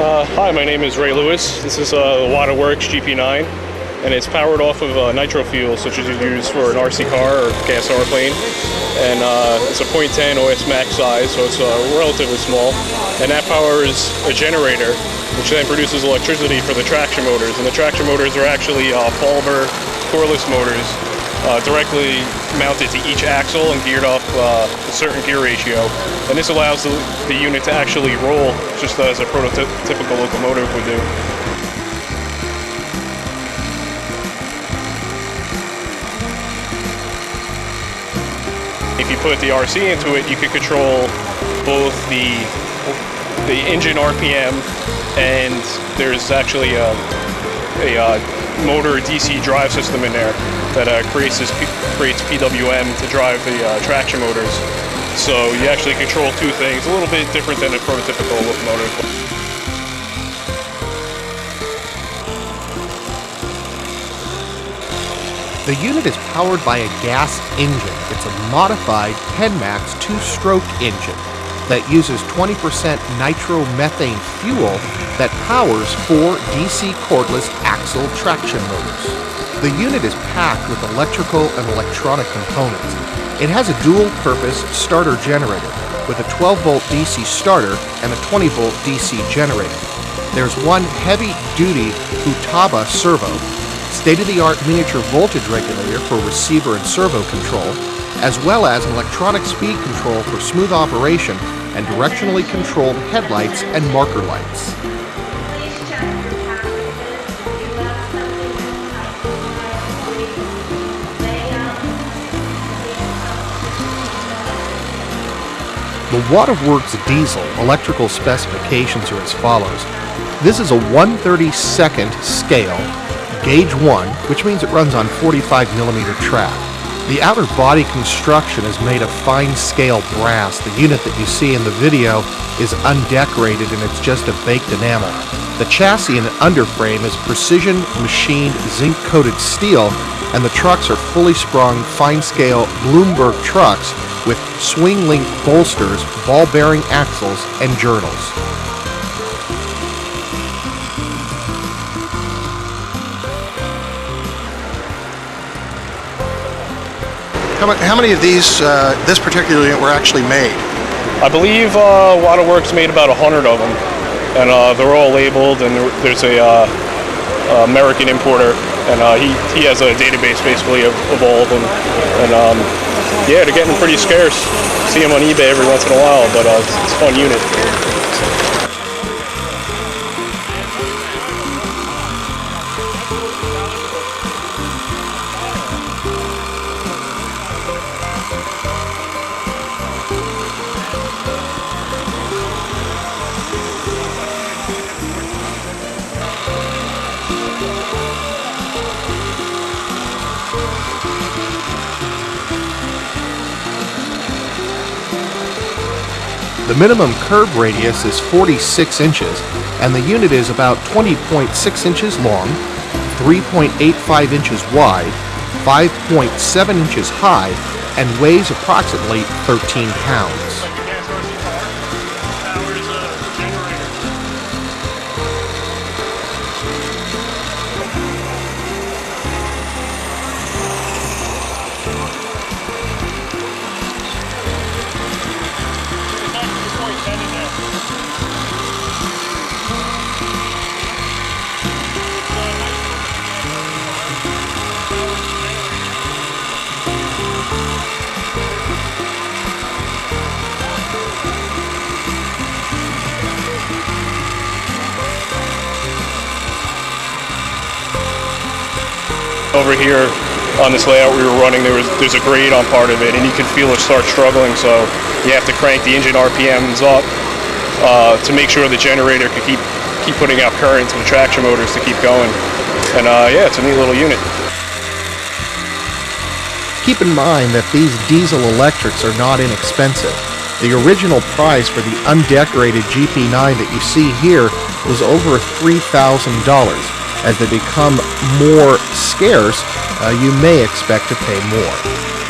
Hi, my name is Ray Lewis. This is the Wada GP9, and it's powered off of nitro fuel, such as you use for an RC car or gas airplane. And it's a .10 OS max size, so it's relatively small. And that powers a generator, which then produces electricity for the traction motors. And the traction motors are actually Fulber toreless motors directly mounted to each axle and geared off a certain gear ratio. And this allows the unit to actually roll just as a prototypical locomotive would do. If you put the RC into it, you can control both the engine RPM, and there's actually a motor DC drive system in there that creates PWM to drive the traction motors. So you actually control two things, a little bit different than a prototypical locomotive. The unit is powered by a gas engine. It's a modified Penmax two-stroke engine that uses 20% nitromethane fuel that powers 4 DC cordless axle traction motors. The unit is packed with electrical and electronic components. It has a dual-purpose starter generator with a 12-volt DC starter and a 20-volt DC generator. There's one heavy-duty Futaba servo, state-of-the-art miniature voltage regulator for receiver and servo control, as well as an electronic speed control for smooth operation and directionally controlled headlights and marker lights. The Wada diesel electrical specifications are as follows. This is a 1/32nd scale, gauge 1, which means it runs on 45mm track. The outer body construction is made of fine scale brass. The unit that you see in the video is undecorated and it's just a baked enamel. The chassis and underframe is precision machined zinc coated steel, and the trucks are fully sprung fine scale Bloomberg trucks with swing link bolsters, ball bearing axles, and journals. How many of these, this particular unit, were actually made? I believe Wada made about 100 of them, and they're all labeled, and there's a American importer, and he has a database basically of all of them. And yeah, they're getting pretty scarce. See them on eBay every once in a while, but it's a fun unit. The minimum curb radius is 46 inches, and the unit is about 20.6 inches long, 3.85 inches wide, 5.7 inches high, and weighs approximately 13 pounds. Over here on this layout we were running, there's a grade on part of it, and you can feel it start struggling, so you have to crank the engine RPMs up to make sure the generator can keep putting out current to the traction motors to keep going. And yeah, it's a neat little unit. Keep in mind that these diesel electrics are not inexpensive. The original price for the undecorated GP9 that you see here was over $3,000. As they become more scarce, you may expect to pay more.